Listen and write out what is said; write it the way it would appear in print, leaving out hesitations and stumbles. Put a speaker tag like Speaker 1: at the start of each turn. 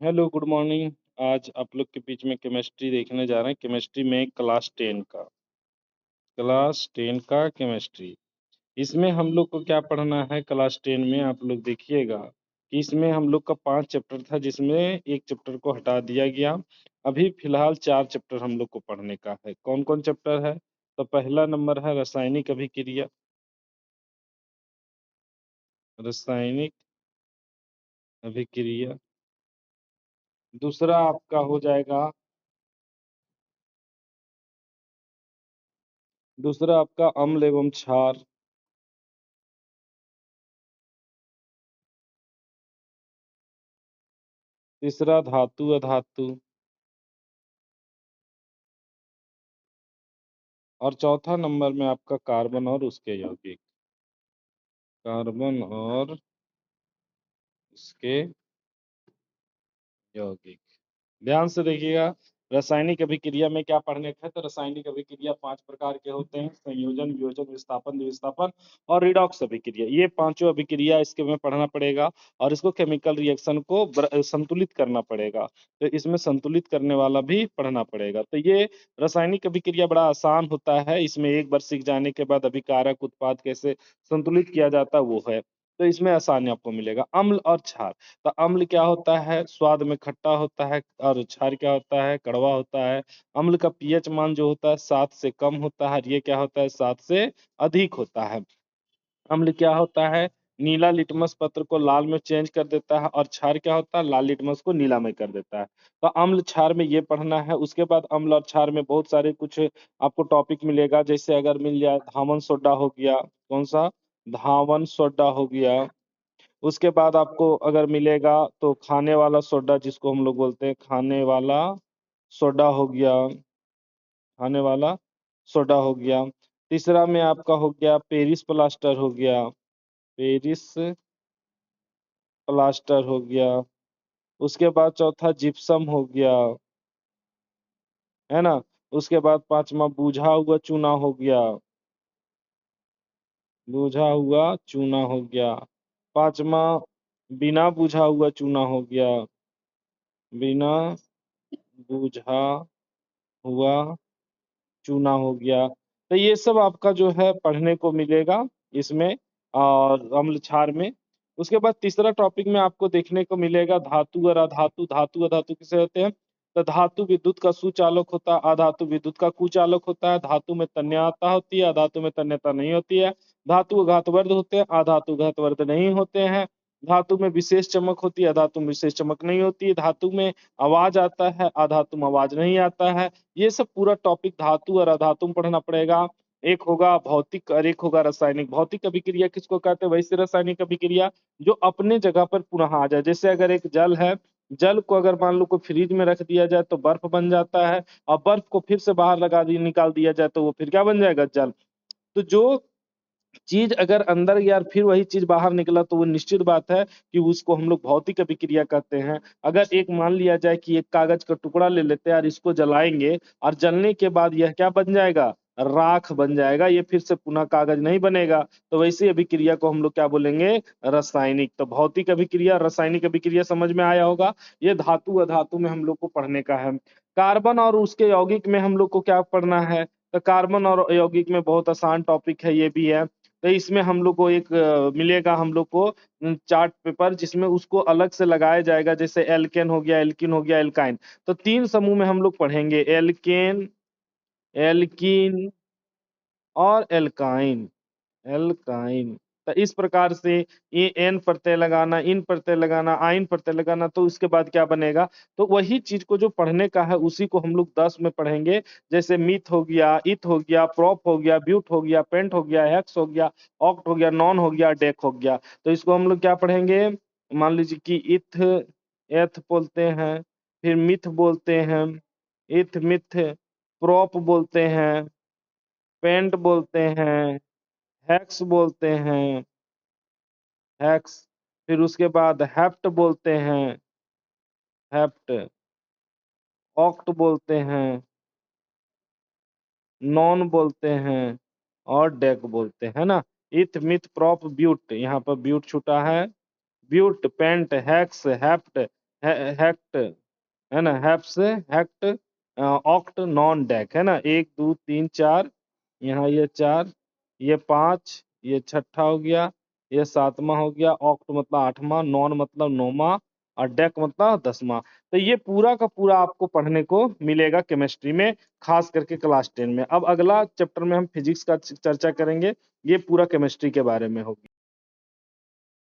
Speaker 1: Hello, good morning. आज आप लोग के बीच में केमिस्ट्री देखने जा रहे हैं। केमिस्ट्री में क्लास 10 का केमिस्ट्री। इसमें हम लोग को क्या पढ़ना है क्लास 10 में, आप लोग देखिएगा कि इसमें हम लोग का 5 चैप्टर था, जिसमें एक चैप्टर को हटा दिया गया। अभी फिलहाल 4 चैप्टर हम लोग को पढ़ने का है। कौन-कौन चैप्टर है? तो पहला नंबर है रासायनिक अभिक्रिया। रासायनिक अभिक्रिया। दूसरा आपका हो जाएगा दूसरा आपका अम्ल एवं क्षार। तीसरा धातु अधातु। और चौथा नंबर में आपका कार्बन और उसके यौगिक। कार्बन और उसके यौगिक। ध्यान से देखिएगा। रासायनिक अभिक्रिया में क्या पढ़ने का है? तो रासायनिक अभिक्रिया 5 प्रकार के होते हैं: संयोजन, वियोजन, विस्थापन, द्विविस्थापन और रिडॉक्स अभिक्रिया। ये पांचों अभिक्रिया इसके में पढ़ना पड़ेगा और इसको केमिकल रिएक्शन को संतुलित करना पड़ेगा। तो इसमें संतुलित करने वाला भी पढ़ना पड़ेगा। तो ये रासायनिक अभिक्रिया बड़ा आसान होता है। इसमें एक बार सीख जाने के बाद अभिकारक उत्पाद कैसे संतुलित किया जाता है वो है। तो इसमें आसानी आपको मिलेगा। अम्ल और क्षार। तो अम्ल क्या होता है? स्वाद में खट्टा होता है। और क्षार क्या होता है? कड़वा होता है। अम्ल का पीएच मान जो होता है 7 से कम होता है। ये क्या होता है? 7 से अधिक होता है। अम्ल क्या होता है? नीला लिटमस पत्र को लाल में चेंज कर देता है। और क्षार क्या होता है? लाल लिटमस को नीला में कर देता है। तो अम्ल क्षार में ये पढ़ना है। उसके बाद अम्ल और क्षार में बहुत सारे कुछ आपको टॉपिक मिलेगा। जैसे अगर मिल जाए धावन सोडा हो गया। कौन सा? धावन सोडा हो गया। उसके बाद आपको अगर मिलेगा तो खाने वाला सोडा, जिसको हम लोग बोलते हैं खाने वाला सोडा हो गया। खाने वाला सोडा हो गया। तीसरा में आपका हो गया पेरिस प्लास्टर हो गया। पेरिस प्लास्टर हो गया। उसके बाद चौथा जिप्सम हो गया, है ना। उसके बाद पांचवा बुझा हुआ चूना हो गया। बुझा हुआ चूना हो गया। पांचवा बिना बुझा हुआ चूना हो गया। बिना बुझा हुआ चूना हो गया। तो ये सब आपका जो है पढ़ने को मिलेगा इसमें और अम्ल क्षार में। उसके बाद तीसरा टॉपिक में आपको देखने को मिलेगा धातु और अधातु। धातु अधातु किसे होते हैं? तो धातु विद्युत का सुचालक होता है, अधातु विद्युत का कुचालक होता है। धातु में तन्यता होती है, अधातु में तन्यता नहीं होती है। धातु घातवर्ध होते हैं, अधातु घातवर्ध नहीं होते हैं। धातु में विशेष चमक होती है, अधातु में विशेष चमक नहीं होती है। धातु में आवाज आता है, अधातु में आवाज नहीं आता है। ये सब पूरा टॉपिक धातु और अधातु में पढ़ना पड़ेगा। एक होगा भौतिक और एक होगा रासायनिक। भौतिक अभिक्रिया किसको कहते हैं? वैसे रासायनिक अभिक्रिया जो अपने जगह पर पुनः आ जाए। जैसे अगर एक जल है, जल को अगर मान लो कोई फ्रिज में रख दिया जाए तो बर्फ बन जाता है। और बर्फ को फिर से बाहर निकाल दिया जाए तो वो फिर क्या बन जाएगा? जल। तो जो चीज अगर अंदर गया और फिर वही चीज बाहर निकला तो वो निश्चित बात है कि उसको हम लोग भौतिक अभिक्रिया कहते हैं। अगर एक मान लिया जाए कि एक कागज का टुकड़ा ले लेते हैं और इसको जलाएंगे और जलने के बाद यह क्या बन जाएगा? राख बन जाएगा। ये फिर से पुनः कागज नहीं बनेगा। तो वैसी अभिक्रिया को हम लोग क्या बोलेंगे? रासायनिक। तो भौतिक अभिक्रिया, रासायनिक अभिक्रिया समझ में आया होगा। ये धातु अधातु में हम लोग को पढ़ने का है। कार्बन और उसके यौगिक में हम लोग को क्या पढ़ना है? तो कार्बन और यौगिक में बहुत आसान टॉपिक है, ये भी है। तो इसमें हम लोग को एक मिलेगा हम लोग को चार्ट पेपर, जिसमें उसको अलग से लगाया जाएगा। जैसे एल्केन हो गया, एल्किन हो गया, एल्काइन। तो 3 समूह में हम लोग पढ़ेंगे: एल्केन, एल्कीन और एल्काइन। एल्काइन। तो इस प्रकार से ये एन प्रत्यय लगाना, इन प्रत्यय लगाना, आइन प्रत्यय लगाना, तो उसके बाद क्या बनेगा? तो वही चीज को जो पढ़ने का है उसी को हम लोग 10 में पढ़ेंगे। जैसे मिथ हो गया, इत हो गया, प्रोप हो गया, ब्यूट हो गया, पेंट हो गया, हेक्स हो गया, ऑक्ट हो गया, नॉन हो गया, डेक हो गया। तो इसको हम लोग क्या पढ़ेंगे? मान लीजिए कि इथ, एथ बोलते हैं, फिर मिथ बोलते हैं, इथ मिथ, प्रोप बोलते हैं, पेंट बोलते हैं, हेक्स बोलते हैं, हेक्स। फिर उसके बाद हेप्ट बोलते हैं, हेप्ट। ऑक्ट बोलते हैं, नॉन बोलते हैं और डेक बोलते हैं ना। इथ मिथ प्रॉप ब्यूट, यहाँ पर ब्यूट छूटा है। ब्यूट, पेंट, हेक्स, हेप्ट, हेक्ट है ना, हेप्स हेक्ट ऑक्ट नॉन डेक है ना, 1 2 3 4, यहाँ ये 4, ये 5, ये छठा हो गया, ये 7वां हो गया, ऑक्ट मतलब 8वां, नॉन मतलब 9वां और डेक मतलब 10वां। तो ये पूरा का पूरा आपको पढ़ने को मिलेगा केमिस्ट्री में, खास करके क्लास 10 में। अब अगला चैप्टर में हम फिजिक्स का चर्चा करेंगे, ये पूरा केमिस्ट्री के बारे में होगी।